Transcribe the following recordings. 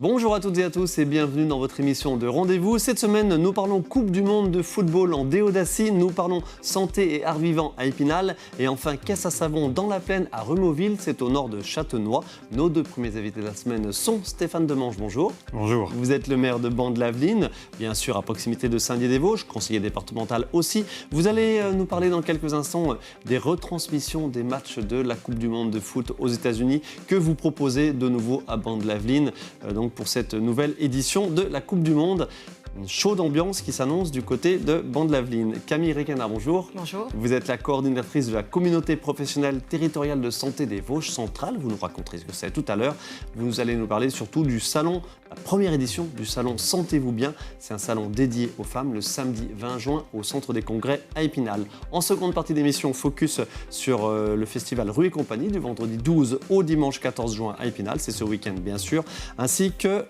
Bonjour à toutes et à tous et bienvenue dans votre émission de Rendez-vous. Cette semaine, nous parlons Coupe du Monde de football en Déodacie, nous parlons santé et art vivant à Épinal et enfin caisse à savon dans la plaine à Removille, c'est au nord de Châtenois. Nos deux premiers invités de la semaine sont Stéphane Demange, bonjour. Bonjour. Vous êtes le maire de Ban-de-Laveline, bien sûr à proximité de Saint-Dié-des-Vosges, conseiller départemental aussi. Vous allez nous parler dans quelques instants des retransmissions des matchs de la Coupe du Monde de foot aux États-Unis que vous proposez de nouveau à Ban-de-Laveline. Donc pour cette nouvelle édition de la Coupe du Monde. Une chaude ambiance qui s'annonce du côté de Ban-de-Laveline. Camille Requena, bonjour. Bonjour. Vous êtes la coordinatrice de la communauté professionnelle territoriale de santé des Vosges centrales. Vous nous raconterez ce que c'est tout à l'heure. Vous allez nous parler surtout du salon, la première édition du salon Sentez-vous bien. C'est un salon dédié aux femmes le samedi 20 juin au centre des congrès à Épinal. En seconde partie d'émission, focus sur le festival Rue et Compagnie du vendredi 12 au dimanche 14 juin à Épinal. C'est ce week-end bien sûr. Ainsi que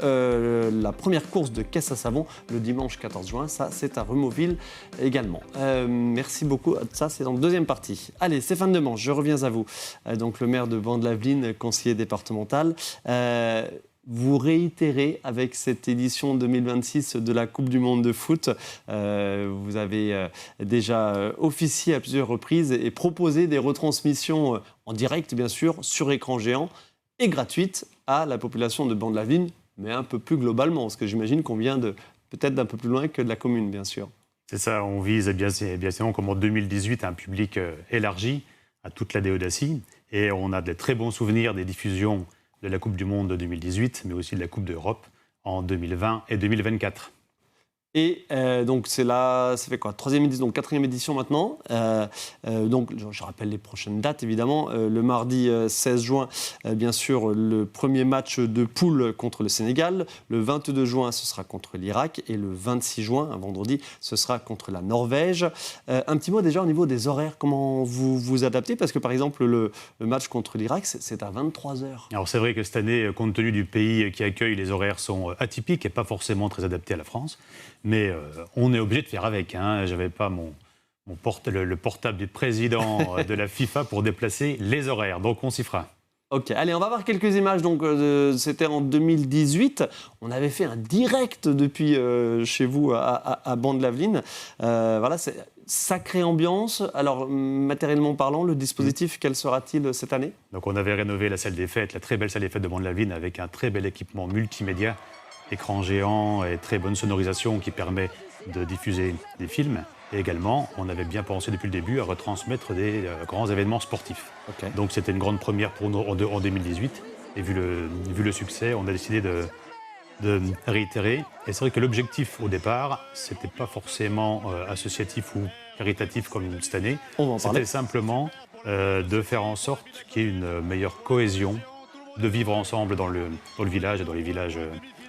la première course de caisse à savon le dimanche 14 juin, ça c'est à Removille également. Merci beaucoup, ça c'est en deuxième partie. Allez, Stéphane Demange, je reviens à vous. Donc le maire de Ban-de-Laveline, conseiller départemental. Vous réitérez avec cette édition 2026 de la Coupe du Monde de foot. Vous avez déjà officié à plusieurs reprises et proposé des retransmissions en direct, bien sûr, sur écran géant et gratuites à la population de Ban-de-Laveline, mais un peu plus globalement, parce que j'imagine qu'on vient peut-être d'un peu plus loin que de la commune, bien sûr. C'est ça, on vise bien sûr comme en 2018 un public élargi à toute la Déodacie. Et on a de très bons souvenirs des diffusions de la Coupe du Monde de 2018, mais aussi de la Coupe d'Europe en 2020 et 2024. Et donc c'est là, ça fait quoi, troisième édition, donc quatrième édition maintenant. Donc je rappelle les prochaines dates évidemment. Le mardi 16 juin, bien sûr, le premier match de poule contre le Sénégal. Le 22 juin, ce sera contre l'Irak. Et le 26 juin, un vendredi, ce sera contre la Norvège. Un petit mot déjà au niveau des horaires, comment vous vous adaptez? Parce que par exemple, le match contre l'Irak, c'est à 23h. Alors c'est vrai que cette année, compte tenu du pays qui accueille, les horaires sont atypiques et pas forcément très adaptés à la France. Mais on est obligé de faire avec. Je n'avais pas le portable du président de la FIFA pour déplacer les horaires. Donc on s'y fera. Ok, allez, on va voir quelques images. Donc, c'était en 2018. On avait fait un direct depuis chez vous à Ban-de-Laveline. Voilà, c'est sacrée ambiance. Alors, matériellement parlant, le dispositif, quel sera-t-il cette année? Donc on avait rénové la salle des fêtes, la très belle salle des fêtes de Ban-de-Laveline avec un très bel équipement multimédia. Écran géant et très bonne sonorisation qui permet de diffuser des films. Et également, on avait bien pensé depuis le début à retransmettre des grands événements sportifs. Okay. Donc c'était une grande première pour nous en 2018. Et vu le succès, on a décidé de réitérer. Et c'est vrai que l'objectif au départ, c'était pas forcément associatif ou caritatif comme cette année. C'était simplement de faire en sorte qu'il y ait une meilleure cohésion, de vivre ensemble dans le village et dans les villages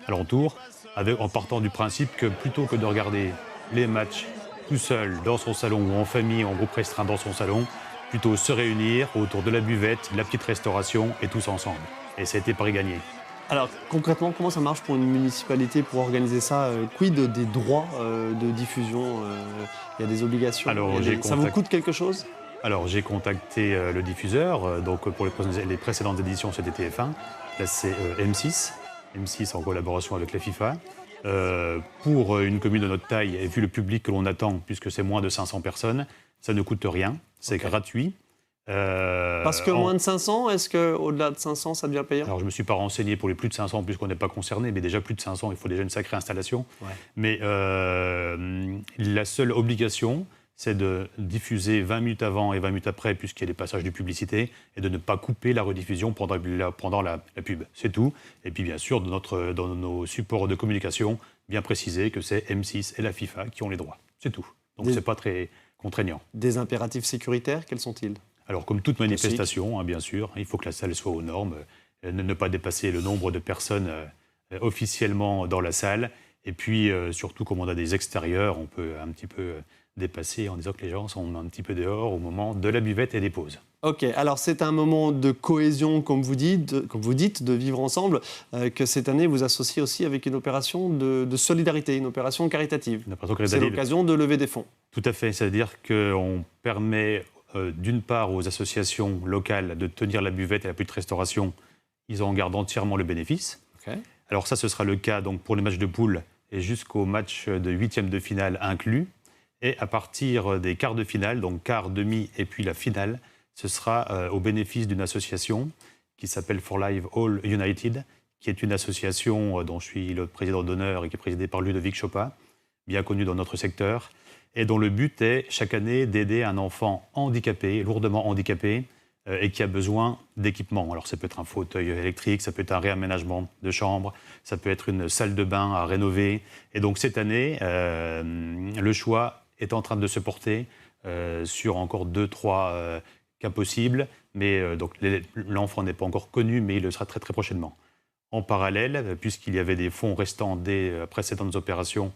alentour, en partant du principe que plutôt que de regarder les matchs tout seul, dans son salon ou en famille, en groupe restreint dans son salon, plutôt se réunir autour de la buvette, de la petite restauration et tous ensemble. Et ça a été pari gagné. Alors concrètement, comment ça marche pour une municipalité pour organiser ça? Quid des droits de diffusion? Il y a des obligations? Alors, ça vous coûte quelque chose? Alors j'ai contacté le diffuseur, donc pour les précédentes éditions c'était TF1, là c'est M6. M6 en collaboration avec la FIFA. Pour une commune de notre taille, et vu le public que l'on attend, puisque c'est moins de 500 personnes, ça ne coûte rien, c'est gratuit. Parce que moins de 500, est-ce qu'au-delà de 500, ça devient payant? Alors je ne me suis pas renseigné pour les plus de 500, puisqu'on n'est pas concerné, mais déjà plus de 500, il faut déjà une sacrée installation. Ouais. Mais la seule obligation, c'est de diffuser 20 minutes avant et 20 minutes après, puisqu'il y a des passages de publicité, et de ne pas couper la rediffusion pendant la pub. C'est tout. Et puis bien sûr, dans nos supports de communication, bien préciser que c'est M6 et la FIFA qui ont les droits. C'est tout. Donc c'est pas très contraignant. Des impératifs sécuritaires, quels sont-ils? Alors comme toute manifestation, bien sûr, il faut que la salle soit aux normes, ne pas dépasser le nombre de personnes officiellement dans la salle. Et puis surtout, comme on a des extérieurs, on peut un petit peu dépasser en disant que les gens sont un petit peu dehors au moment de la buvette et des pauses. Ok, alors c'est un moment de cohésion, comme vous dites, de vivre ensemble, que cette année vous associez aussi avec une opération de solidarité, une opération caritative. C'est l'occasion de lever des fonds. Tout à fait, c'est-à-dire qu'on permet d'une part aux associations locales de tenir la buvette et la petite restauration, ils en gardent entièrement le bénéfice. Okay. Alors ça, ce sera le cas donc, pour les matchs de poule et jusqu'au match de huitième de finale inclus. Et à partir des quarts de finale, donc quart, demi et puis la finale, ce sera au bénéfice d'une association qui s'appelle For Life All United, qui est une association dont je suis le président d'honneur et qui est présidée par Ludovic Chopin, bien connu dans notre secteur, et dont le but est chaque année d'aider un enfant handicapé, lourdement handicapé, et qui a besoin d'équipement. Alors ça peut être un fauteuil électrique, ça peut être un réaménagement de chambre, ça peut être une salle de bain à rénover. Et donc cette année, le choix est en train de se porter sur encore 2-3 cas possibles, mais donc l'enfant n'est pas encore connu, mais il le sera très très prochainement. En parallèle, puisqu'il y avait des fonds restants des précédentes opérations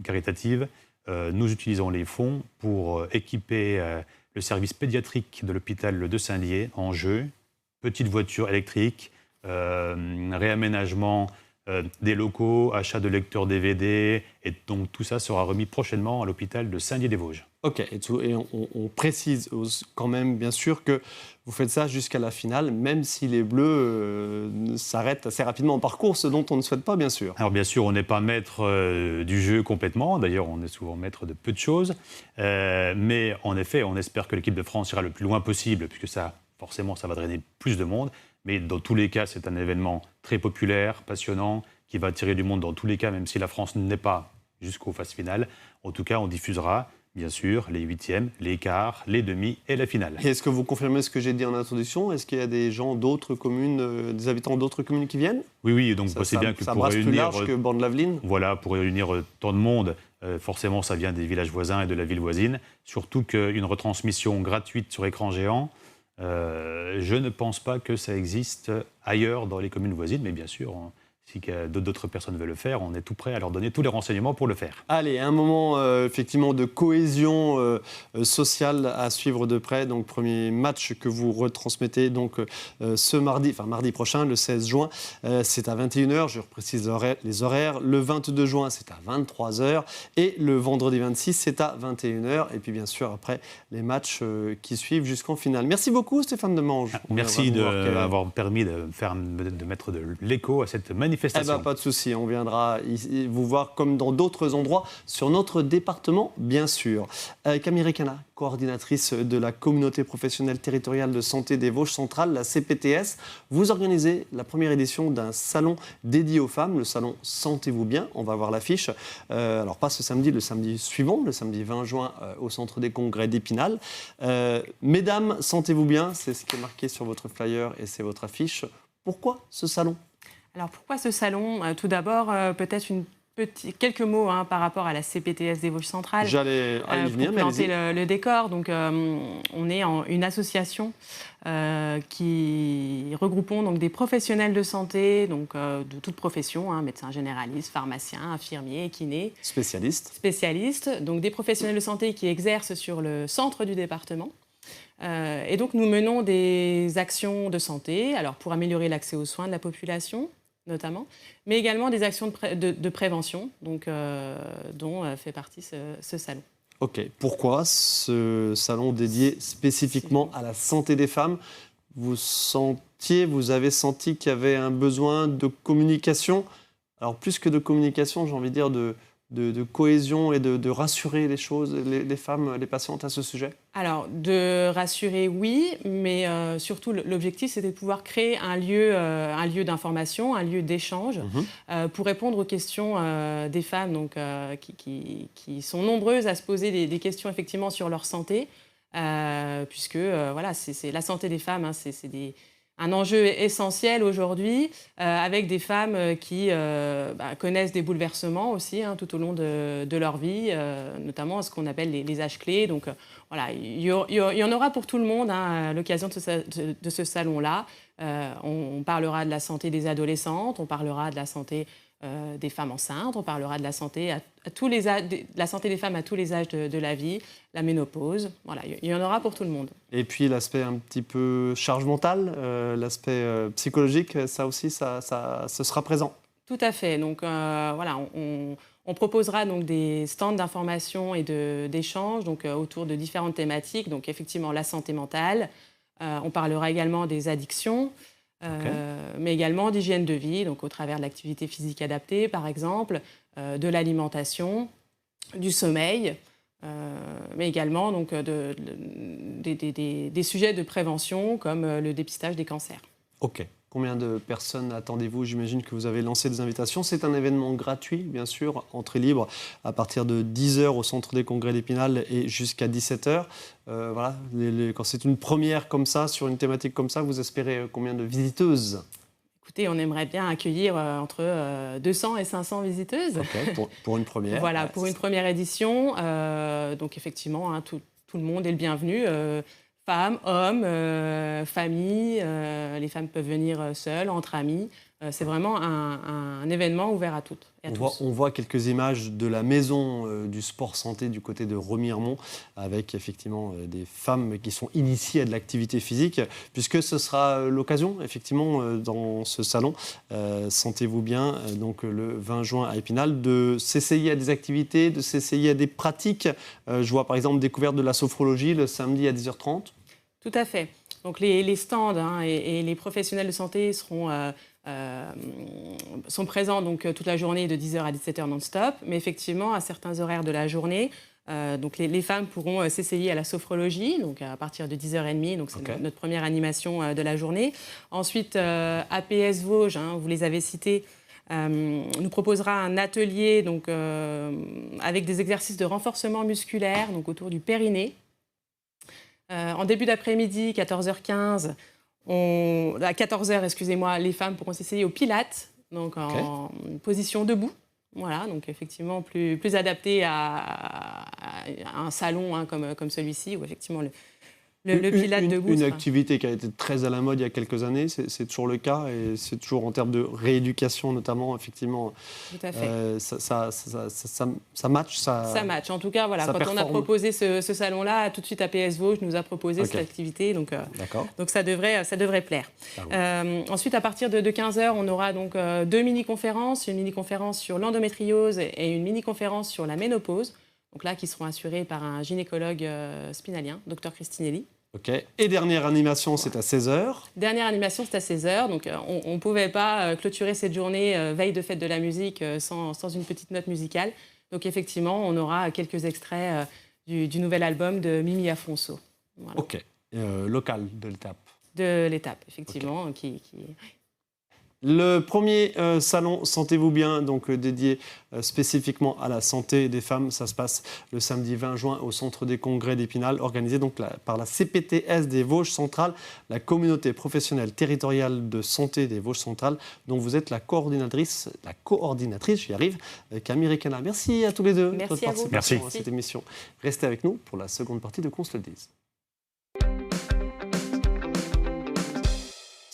caritatives, nous utilisons les fonds pour équiper le service pédiatrique de l'hôpital de Saint-Lié en jeux, petite voiture électrique, réaménagement des locaux, achat de lecteurs DVD, et donc tout ça sera remis prochainement à l'hôpital de Saint-Lié-des-Vosges. Ok, et on précise quand même bien sûr que vous faites ça jusqu'à la finale, même si les Bleus s'arrêtent assez rapidement en parcours, ce dont on ne souhaite pas bien sûr. Alors bien sûr, on n'est pas maître du jeu complètement, d'ailleurs on est souvent maître de peu de choses, mais en effet, on espère que l'équipe de France ira le plus loin possible, puisque ça, forcément, ça va drainer plus de monde, mais dans tous les cas, c'est un événement très populaire, passionnant, qui va attirer du monde dans tous les cas, même si la France n'est pas jusqu'aux phases finales. En tout cas, on diffusera bien sûr, les huitièmes, les quarts, les demi et la finale. Et est-ce que vous confirmez ce que j'ai dit en introduction? Est-ce qu'il y a des gens d'autres communes, des habitants d'autres communes qui viennent? Oui, donc c'est bien que ça pour brasse réunir... plus large que Borne-l'Aveline? Voilà, pour réunir tant de monde, forcément ça vient des villages voisins et de la ville voisine. Surtout qu'une retransmission gratuite sur écran géant, je ne pense pas que ça existe ailleurs dans les communes voisines, mais bien sûr... Si d'autres personnes veulent le faire, on est tout prêt à leur donner tous les renseignements pour le faire. Allez, un moment effectivement de cohésion sociale à suivre de près. Donc, premier match que vous retransmettez donc, ce mardi prochain, le 16 juin. C'est à 21h, je reprécise les horaires. Le 22 juin, c'est à 23h. Et le vendredi 26, c'est à 21h. Et puis, bien sûr, après, les matchs qui suivent jusqu'en finale. Merci beaucoup, Stéphane Demange. Merci d'avoir permis de mettre de l'écho à cette manifestation. Pas de souci, on viendra vous voir comme dans d'autres endroits sur notre département, bien sûr. Camille Requena, coordinatrice de la communauté professionnelle territoriale de santé des Vosges centrales, la CPTS, vous organisez la première édition d'un salon dédié aux femmes, le salon Sentez-vous bien. On va voir l'affiche. Alors pas ce samedi, le samedi suivant, le samedi 20 juin au centre des congrès d'Épinal. Mesdames, sentez-vous bien, c'est ce qui est marqué sur votre flyer et c'est votre affiche. Pourquoi ce salon ? Alors pourquoi ce salon ? Tout d'abord, peut-être quelques mots par rapport à la CPTS des Vosges centrales. J'allais y venir, pour planter le décor. Donc, on est une association qui regroupons donc des professionnels de santé, donc de toute profession, médecins généralistes, pharmaciens, infirmiers, kinés. Spécialistes. Donc des professionnels de santé qui exercent sur le centre du département. Et donc nous menons des actions de santé, alors pour améliorer l'accès aux soins de la population notamment, mais également des actions de prévention, donc, dont fait partie ce salon. Ok, pourquoi ce salon dédié spécifiquement à la santé des femmes ? Vous avez senti qu'il y avait un besoin de communication, alors plus que de communication, j'ai envie de dire de cohésion et de rassurer les femmes, les patientes à ce sujet ? Alors, de rassurer, oui, mais surtout, l'objectif, c'était de pouvoir créer un lieu d'information, un lieu d'échange, pour répondre aux questions des femmes donc, qui sont nombreuses à se poser des questions, effectivement, sur leur santé, puisque, voilà, c'est la santé des femmes, c'est un enjeu essentiel aujourd'hui, avec des femmes qui connaissent des bouleversements aussi tout au long de leur vie, notamment ce qu'on appelle les âges clés. Donc voilà, il y en aura pour tout le monde à l'occasion de ce salon-là. On parlera de la santé des adolescentes, on parlera de la santé des femmes enceintes, on parlera de la santé la santé des femmes à tous les âges de la vie, la ménopause. Voilà, il y en aura pour tout le monde. Et puis l'aspect un petit peu charge mentale, l'aspect psychologique, ça aussi, ce sera présent. Tout à fait. Donc voilà, on proposera donc des stands d'information et d'échanges donc autour de différentes thématiques. Donc effectivement la santé mentale. On parlera également des addictions. mais également d'hygiène de vie, donc au travers de l'activité physique adaptée, par exemple, de l'alimentation, du sommeil, mais également donc, des sujets de prévention comme le dépistage des cancers. Ok. Combien de personnes attendez-vous? J'imagine que vous avez lancé des invitations. C'est un événement gratuit, bien sûr, entrée libre à partir de 10h au Centre des Congrès d'Épinal et jusqu'à 17h. Voilà, quand c'est une première comme ça, sur une thématique comme ça, vous espérez combien de visiteuses? Écoutez, on aimerait bien accueillir entre 200 et 500 visiteuses. Ok, pour une première. Voilà, pour une première édition. Donc effectivement, hein, tout le monde est le bienvenu. Femmes, hommes, familles. Les femmes peuvent venir seules, entre amis. C'est vraiment un événement ouvert à toutes et à tous. On voit quelques images de la maison du sport santé du côté de Remiremont, avec effectivement des femmes qui sont initiées à de l'activité physique, puisque ce sera l'occasion, effectivement, dans ce salon, Sentez-vous bien, donc le 20 juin à Épinal, de s'essayer à des activités, de s'essayer à des pratiques. Je vois par exemple découverte de la sophrologie le samedi à 10h30. Tout à fait. Donc les stands et les professionnels de santé sont présents donc, toute la journée de 10h à 17h non-stop, mais effectivement, à certains horaires de la journée, donc les femmes pourront s'essayer à la sophrologie, donc à partir de 10h30, donc c'est notre première animation de la journée. Ensuite, APS Vosges, vous les avez cités, nous proposera un atelier donc, avec des exercices de renforcement musculaire donc, autour du périnée. En début d'après-midi, 14h15, à 14h, excusez-moi, les femmes pourront s'essayer au pilates, donc en position debout. Voilà, donc effectivement plus adapté à un salon comme celui-ci, où effectivement le pilates debout. Une activité qui a été très à la mode il y a quelques années, c'est toujours le cas, et c'est toujours en termes de rééducation notamment, effectivement. Tout à fait. Ça match. Ça match. En tout cas, voilà, quand performe. On a proposé ce salon-là, tout de suite APS Vosges nous a proposé cette activité, donc ça devrait plaire. Ensuite, à partir de 15h, on aura donc 2 mini-conférences, une mini-conférence sur l'endométriose et une mini-conférence sur la ménopause. Donc là, qui seront assurés par un gynécologue spinalien, Dr Cristinelli. Ok. Et dernière animation, c'est à 16h. Dernière animation, c'est à 16h. Donc on ne pouvait pas clôturer cette journée veille de fête de la musique sans une petite note musicale. Donc effectivement, on aura quelques extraits du nouvel album de Mimi Afonso. Voilà. Ok. Local de l'étape. De l'étape, effectivement. Okay. Le premier salon Sentez-vous bien, donc dédié spécifiquement à la santé des femmes, ça se passe le samedi 20 juin au Centre des Congrès d'Épinal, organisé donc par la CPTS des Vosges Centrales, la communauté professionnelle territoriale de santé des Vosges Centrales, dont vous êtes la coordinatrice, j'y arrive, Camille Requena. Merci à tous les deux de votre participation à cette émission. Restez avec nous pour la seconde partie de Qu'on se le dise.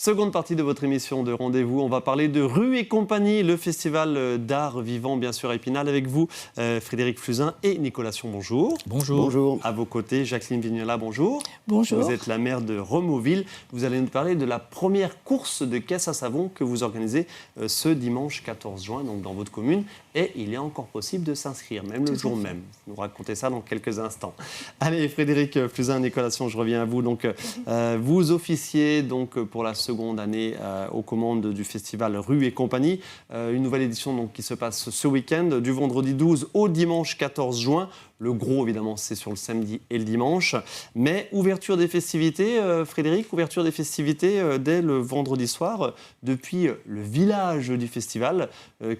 Seconde partie de votre émission de Rendez-vous, on va parler de Rue et Compagnie, le festival d'art vivant, bien sûr, à Épinal. Avec vous, Frédéric Fluzin et Nicolas Sion, bonjour. Bonjour. Bonjour. À vos côtés, Jacqueline Vignola, bonjour. Bonjour. Vous êtes la maire de Removille. Vous allez nous parler de la première course de caisse à savon que vous organisez ce dimanche 14 juin, donc dans votre commune. Et il est encore possible de s'inscrire, même le jour même. Vous nous racontez ça dans quelques instants. Allez, Frédéric Fluzin, Nicolas Sion, je reviens à vous. Donc, vous officiez donc, pour la seconde année aux commandes du festival Rue et Compagnie. Une nouvelle édition donc, qui se passe ce week-end, du vendredi 12 au dimanche 14 juin. Le gros, évidemment, c'est sur le samedi et le dimanche. Mais ouverture des festivités, Frédéric, ouverture des festivités dès le vendredi soir, depuis le village du festival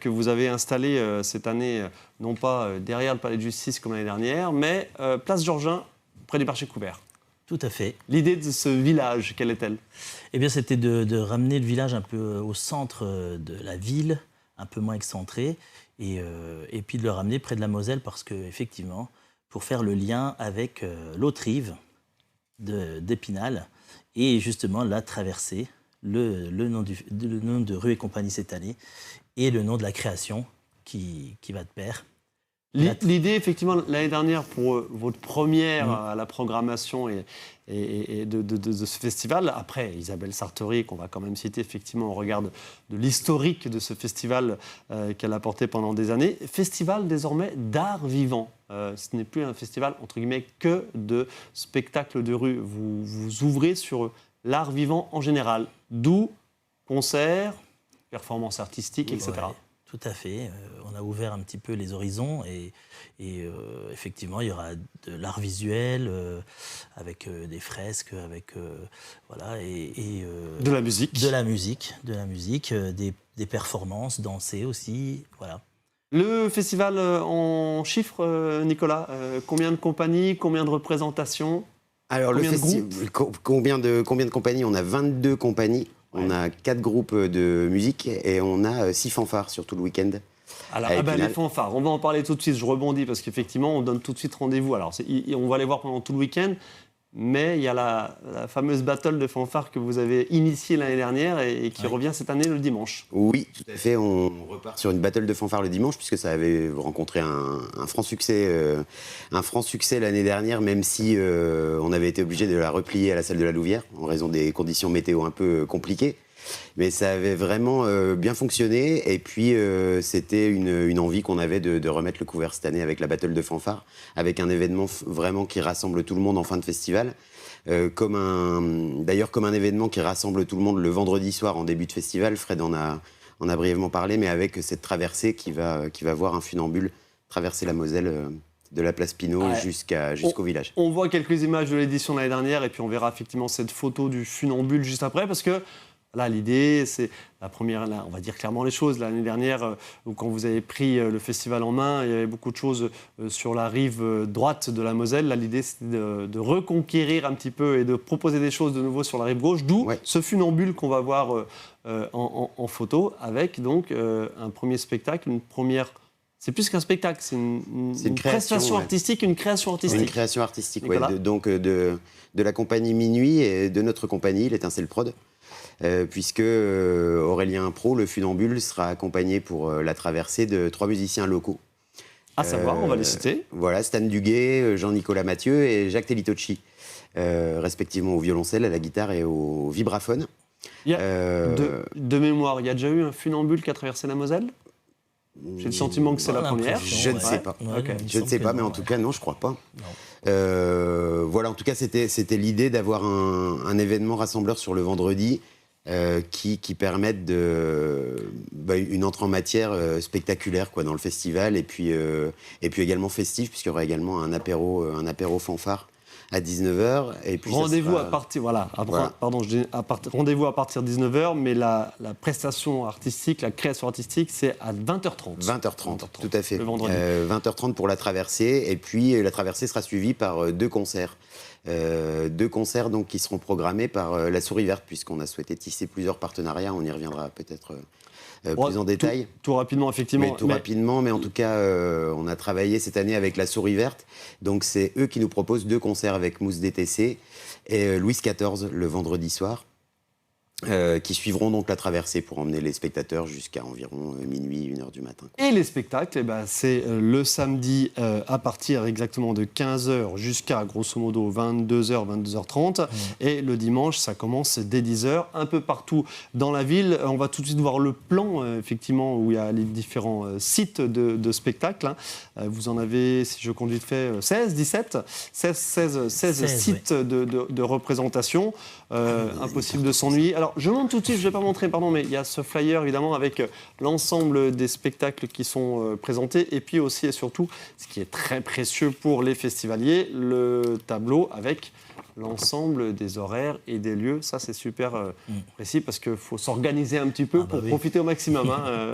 que vous avez installé cette année, non pas derrière le Palais de Justice comme l'année dernière, mais place Georgin, près du marché couvert. Tout à fait. L'idée de ce village, quelle est-elle ? Eh bien, c'était de ramener le village un peu au centre de la ville, un peu moins excentré, et puis de le ramener près de la Moselle, parce qu'effectivement, pour faire le lien avec l'autre rive d'Épinal, et justement la traversée, le nom de Rue et Compagnie cette année, et le nom de la création qui va de pair. L'idée, effectivement, l'année dernière, pour votre première à la programmation et de ce festival, après Isabelle Sartori, qu'on va quand même citer, effectivement, on regarde de l'historique de ce festival qu'elle a porté pendant des années. Festival, désormais, d'art vivant. Ce n'est plus un festival, entre guillemets, que de spectacles de rue. Vous ouvrez sur l'art vivant en général, d'où concerts, performances artistiques, etc. Ouais, tout à fait. On a ouvert un petit peu les horizons et effectivement, il y aura de l'art visuel avec des fresques, avec voilà de la musique. De la musique, des performances, danser aussi, voilà. Le festival en chiffres, Nicolas, combien de compagnies, combien de représentations? Alors, combien de compagnies? On a 22 compagnies, on a 4 groupes de musique et on a 6 fanfares sur tout le week-end. Alors, les fanfares, on va en parler tout de suite, je rebondis parce qu'effectivement, on donne tout de suite rendez-vous. Alors, on va les voir pendant tout le week-end, mais il y a la fameuse battle de fanfares que vous avez initiée l'année dernière et qui revient cette année le dimanche. Oui, tout à fait, on repart sur une battle de fanfares le dimanche puisque ça avait rencontré un franc succès l'année dernière, même si on avait été obligé de la replier à la salle de la Louvière en raison des conditions météo un peu compliquées. Mais ça avait vraiment bien fonctionné et puis c'était une envie qu'on avait de remettre le couvert cette année avec la battle de fanfare, avec un événement vraiment qui rassemble tout le monde en fin de festival, comme un événement qui rassemble tout le monde le vendredi soir en début de festival. Fred en a brièvement parlé, mais avec cette traversée qui va voir un funambule traverser la Moselle de la place Pinault jusqu'au village. On voit quelques images de l'édition de l'année dernière et puis on verra effectivement cette photo du funambule juste après parce que là, l'idée, c'est la première, là, on va dire clairement les choses. L'année dernière, quand vous avez pris le festival en main, il y avait beaucoup de choses sur la rive droite de la Moselle. Là, l'idée, c'était de reconquérir un petit peu et de proposer des choses de nouveau sur la rive gauche, d'où ce funambule qu'on va voir en photo, avec donc un premier spectacle, une première... C'est plus qu'un spectacle, c'est une prestation artistique, une création artistique. Une création artistique, oui. De la compagnie Minuit et de notre compagnie, l'Étincelle Prod. Puisque Aurélien Pro, le funambule, sera accompagné pour la traversée de 3 musiciens locaux. À savoir, on va les citer. Voilà, Stan Duguay, Jean-Nicolas Mathieu et Jacques Tellitocci, respectivement au violoncelle, à la guitare et au vibraphone. De mémoire, il y a déjà eu un funambule qui a traversé la Moselle ? J'ai le sentiment que c'est la première. Je ne sais pas. Je ne sais pas, mais en tout cas, non, je ne crois pas. Voilà, en tout cas, c'était l'idée d'avoir un événement rassembleur sur le vendredi qui permette une entrée en matière spectaculaire dans le festival et puis également festif, puisqu'il y aura également un apéro fanfare à 19h. Et puis rendez-vous à partir, rendez-vous à partir de 19h, mais la prestation artistique, la création artistique, c'est à 20h30. 20h30, tout à fait. Le vendredi. 20h30 pour la traversée, et puis la traversée sera suivie par 2 concerts. 2 concerts donc, qui seront programmés par la Souris Verte, puisqu'on a souhaité tisser plusieurs partenariats. On y reviendra peut-être plus en détail. Tout rapidement, effectivement. Rapidement, mais en tout cas, on a travaillé cette année avec la Souris Verte. Donc, c'est eux qui nous proposent 2 concerts avec Mousse DTC et Louis XIV le vendredi soir, qui suivront donc la traversée pour emmener les spectateurs jusqu'à environ minuit, 1h du matin. Et les spectacles, c'est le samedi à partir exactement de 15h jusqu'à grosso modo 22h, 22h30. Et le dimanche, ça commence dès 10h, un peu partout dans la ville. On va tout de suite voir le plan, effectivement, où il y a les différents sites de spectacles. Vous en avez, si je conduis de fait, 16 sites de représentation. Impossible de s'ennuyer. Alors, je montre tout de suite, je ne vais pas montrer, mais il y a ce flyer, évidemment, avec l'ensemble des spectacles qui sont présentés. Et puis aussi et surtout, ce qui est très précieux pour les festivaliers, le tableau avec l'ensemble des horaires et des lieux. Ça, c'est super précis parce qu'il faut s'organiser un petit peu pour profiter au maximum,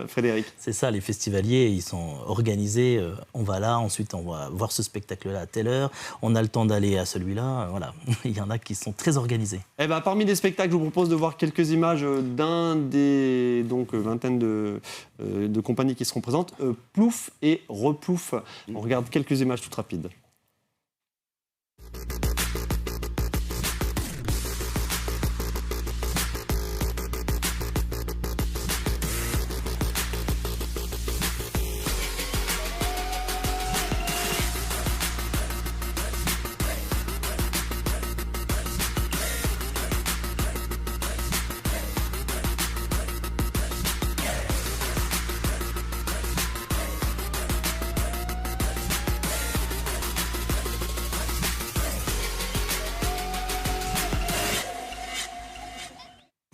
Frédéric. C'est ça, les festivaliers, ils sont organisés. On va là, ensuite on va voir ce spectacle-là à telle heure. On a le temps d'aller à celui-là. Voilà, il y en a qui sont très organisés. Parmi les spectacles, je vous propose de voir quelques images d'un des vingtaine de compagnies qui seront présentes. Plouf et Replouf. On regarde quelques images toutes rapides.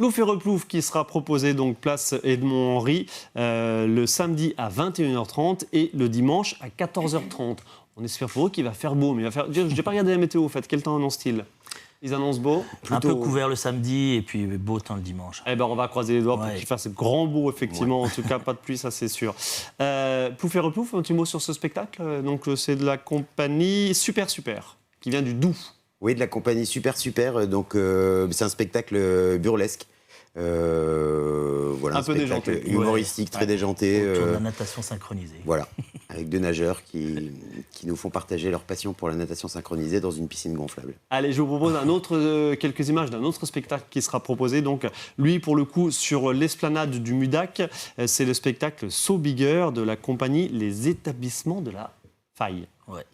Plouf et replouf qui sera proposé donc place Edmond-Henri le samedi à 21h30 et le dimanche à 14h30. On espère pour eux qu'il va faire beau, mais il va faire... Je n'ai pas regardé la météo, en fait. Quel temps annoncent-ils ? Ils annoncent beau. Un peu couvert le samedi et puis beau temps le dimanche. Eh ben, on va croiser les doigts pour qu'il fasse grand beau, effectivement. En tout cas, pas de pluie, ça c'est sûr. Plouf et replouf, un petit mot sur ce spectacle. Donc, c'est de la compagnie Super Super, qui vient du Doubs. Oui, de la compagnie Super Super. Donc, c'est un spectacle burlesque. Voilà, un peu déjanté. Humoristique, très déjanté. Autour de la natation synchronisée. Voilà, avec deux nageurs qui nous font partager leur passion pour la natation synchronisée dans une piscine gonflable. Allez, je vous propose quelques images d'un autre spectacle qui sera proposé. Donc, lui, pour le coup, sur l'esplanade du Mudac, c'est le spectacle So Bigger de la compagnie Les Établissements de la Faille. Ouais.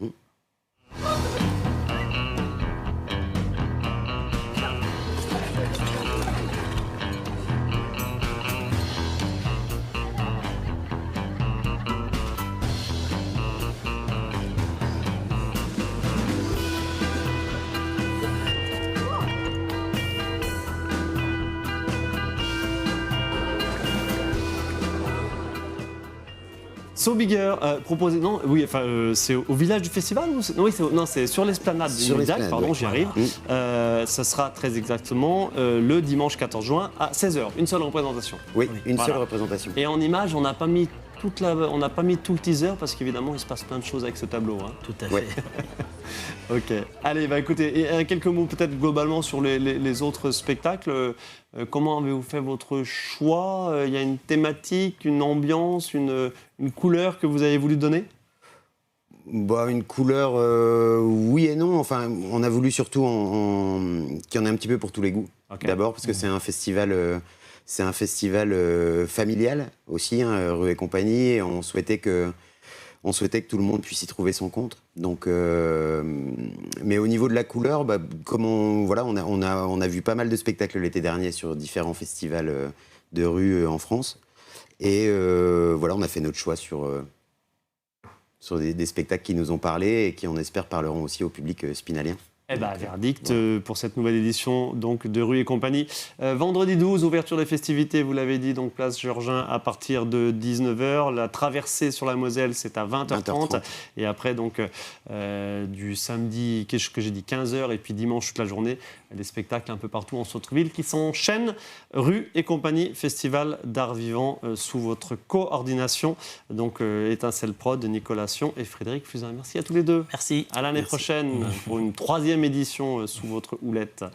So Bigger, proposé, non, oui, enfin, c'est au village du festival ou non, oui, c'est sur l'esplanade du Mudac, pardon, j'y arrive. Ça sera très exactement le dimanche 14 juin à 16h, une seule représentation. Oui, une seule représentation. Et en image, on n'a pas mis tout le teaser parce qu'évidemment, il se passe plein de choses avec ce tableau. Hein. Tout à fait. Ok. Allez, écoutez, et quelques mots peut-être globalement sur les autres spectacles. Comment avez-vous fait votre choix ? Il y a une thématique, une ambiance, une couleur que vous avez voulu donner ? Une couleur, oui et non. Enfin, on a voulu surtout qu'il y en ait un petit peu pour tous les goûts. Okay. D'abord parce que c'est un festival... C'est un festival familial aussi, hein, Rue et compagnie, et on souhaitait que tout le monde puisse y trouver son compte. Donc, mais au niveau de la couleur, comme on a vu pas mal de spectacles l'été dernier sur différents festivals de rue en France, et on a fait notre choix sur des spectacles qui nous ont parlé et qui, on espère, parleront aussi au public spinalien. Verdict pour cette nouvelle édition donc, de Rue et compagnie. Vendredi 12, ouverture des festivités, vous l'avez dit, donc place Georgin à partir de 19h. La traversée sur la Moselle, c'est à 20h30. Et après, donc, du samedi, qu'est-ce que j'ai dit, 15h, et puis dimanche toute la journée, des spectacles un peu partout en centre-ville qui s'enchaînent. Rue et compagnie, festival d'art vivant sous votre coordination. Donc, Étincelle Prod, Nicolas Sion et Frédéric Fusain. Merci à tous les deux. Merci. À l'année prochaine pour une troisième édition sous votre houlette.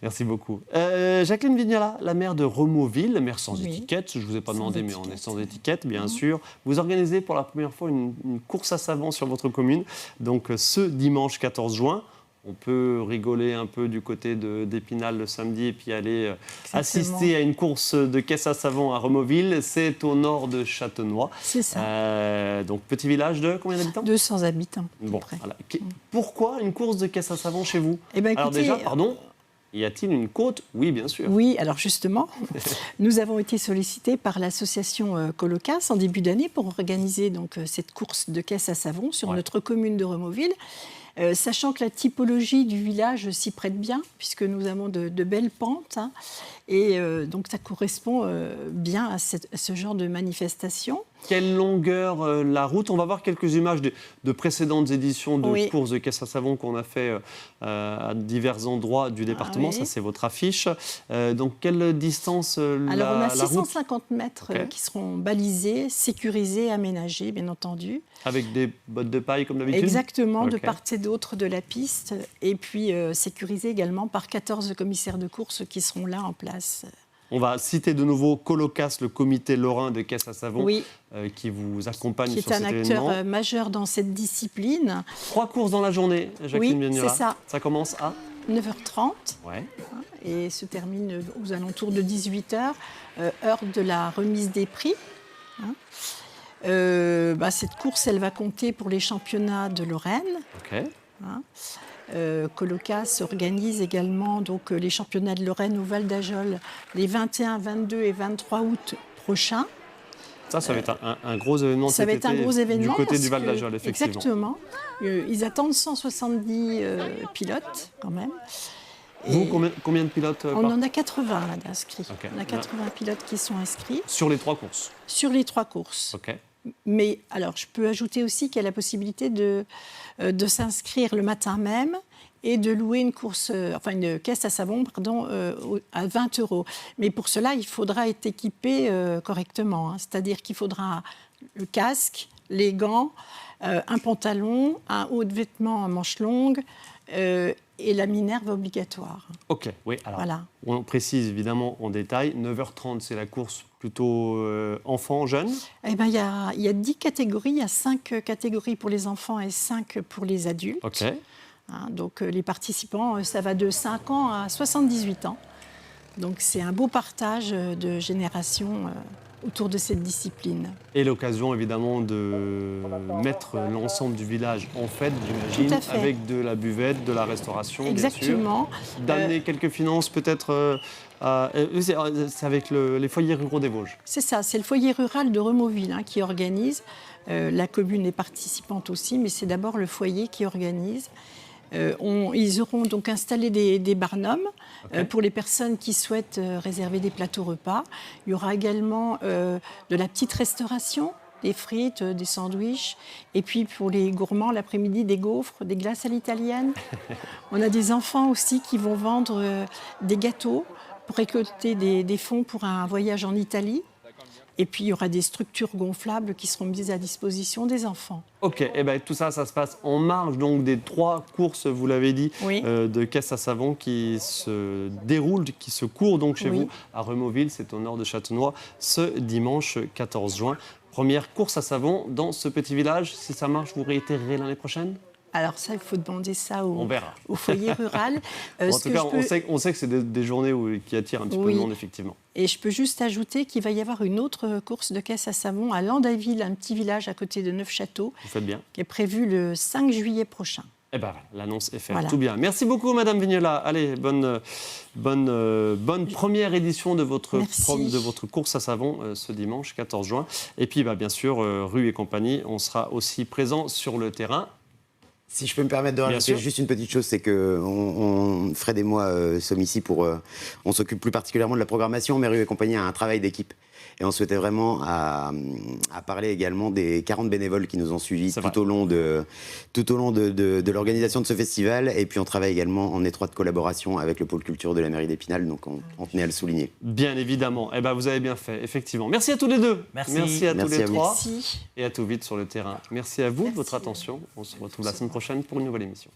Merci beaucoup. Jacqueline Vignola, la maire de Remotville, maire sans étiquette, je ne vous ai pas demandé, mais on est sans étiquette, bien sûr. Vous organisez pour la première fois une course à savon sur votre commune, donc ce dimanche 14 juin. On peut rigoler un peu du côté d'Épinal le samedi et puis aller assister à une course de caisse à savon à Remotville. C'est au nord de Châtenois. C'est ça. Donc, petit village de combien d'habitants ? 200 habitants. Bon, voilà. Pourquoi une course de caisse à savon chez vous ? Alors déjà, y a-t-il une côte ? Oui, bien sûr. Oui, alors justement, nous avons été sollicités par l'association Colocas en début d'année pour organiser donc, cette course de caisse à savon sur notre commune de Remotville. Sachant que la typologie du village s'y prête bien, puisque nous avons de belles pentes, hein, et donc ça correspond bien à ce genre de manifestation. Quelle longueur la route ? On va voir quelques images de précédentes éditions de courses de caisse à savon qu'on a fait à divers endroits du département. Ça, c'est votre affiche. Donc, quelle distance Alors, on a la 650 mètres qui seront balisés, sécurisés, aménagés, bien entendu. Avec des bottes de paille, comme d'habitude ? Exactement, de part et d'autre de la piste. Et puis, sécurisés également par 14 commissaires de course qui seront là en place. On va citer de nouveau Colocas, le comité lorrain de caisse à savon, qui vous accompagne sur cet événement. Qui est un acteur majeur dans cette discipline. 3 courses dans la journée, Jacqueline Vignola. C'est ça. Ça commence à 9h30 et se termine aux alentours de 18h, heure de la remise des prix. Cette course, elle va compter pour les championnats de Lorraine. Colocas organise également donc, les championnats de Lorraine au Val d'Ajol les 21, 22 et 23 août prochains. Ça va être un gros événement cet été. Ça va être un gros événement. Du côté du Val d'Ajol, effectivement. Exactement. Ils attendent 170 pilotes, quand même. Vous, combien de pilotes On en a 80 là d'inscrits. Ok. On a 80 pilotes qui sont inscrits sur les 3 courses? sur les 3 courses. Ok. Mais alors, je peux ajouter aussi qu'il y a la possibilité de s'inscrire le matin même et de louer une caisse à savon à 20 €. Mais pour cela, il faudra être équipé correctement. Hein. C'est-à-dire qu'il faudra le casque, les gants, un pantalon, un haut de vêtements à manches longues et la minerve obligatoire. Ok, oui. Alors, Voilà. on précise évidemment en détail. 9h30, c'est la course plutôt enfants, jeunes. Eh ben, il y a 10 catégories. Il y a 5 catégories pour les enfants et 5 pour les adultes. Ok. Hein, donc les participants, ça va de 5 ans à 78 ans. Donc c'est un beau partage de générations autour de cette discipline. Et l'occasion évidemment de mettre l'ensemble du village en fête, j'imagine, Tout à fait. avec de la buvette, de la restauration, Exactement. bien sûr. D'amener quelques finances peut-être. C'est avec les foyers ruraux des Vosges. C'est ça, c'est le foyer rural de Removille qui organise. La commune est participante aussi, mais c'est d'abord le foyer qui organise. Ils auront donc installé des barnums pour les personnes qui souhaitent réserver des plateaux repas. Il y aura également de la petite restauration, des frites, des sandwichs. Et puis pour les gourmands, l'après-midi, des gaufres, des glaces à l'italienne. On a des enfants aussi qui vont vendre des gâteaux pour récolter des fonds pour un voyage en Italie. Et puis, il y aura des structures gonflables qui seront mises à disposition des enfants. Ok, et ben tout ça, ça se passe en marge donc des 3 courses, vous l'avez dit, Oui. de caisse à savon qui se déroulent, qui se courent donc chez Oui. vous à Removille, c'est au nord de Châtenois, ce dimanche 14 juin. Première course à savon dans ce petit village. Si ça marche, vous réitérerez l'année prochaine? Alors ça, il faut demander ça On verra. au foyer rural. En Ce tout que cas, je peux- on sait que c'est des journées qui attirent un petit peu Oui. de monde, effectivement. Et je peux juste ajouter qu'il va y avoir une autre course de caisse à savon à Landaville, un petit village à côté de Neufchâteau, Vous faites bien. qui est prévu le 5 juillet prochain. Eh ben voilà, l'annonce est faite. Voilà. Tout bien. Merci beaucoup, Madame Vignola. Allez, bonne première édition de votre course à savon ce dimanche 14 juin. Et puis, bien sûr, Rue et compagnie, on sera aussi présent sur le terrain. Si je peux me permettre de rajouter sûr. juste une petite chose, c'est que Fred et moi sommes ici on s'occupe plus particulièrement de la programmation, mais Rue et compagnie a un travail d'équipe. Et on souhaitait vraiment à parler également des 40 bénévoles qui nous ont suivis tout au long de l'organisation de ce festival. Et puis on travaille également en étroite collaboration avec le pôle culture de la mairie d'Épinal, donc on tenait à le souligner. Bien évidemment. Eh ben, vous avez bien fait, effectivement. Merci à tous les deux. Merci. à tous Merci les à vous. trois. Merci. Et à tout vite sur le terrain. Merci à vous de Merci. votre attention. On se retrouve la semaine prochaine pour une nouvelle émission.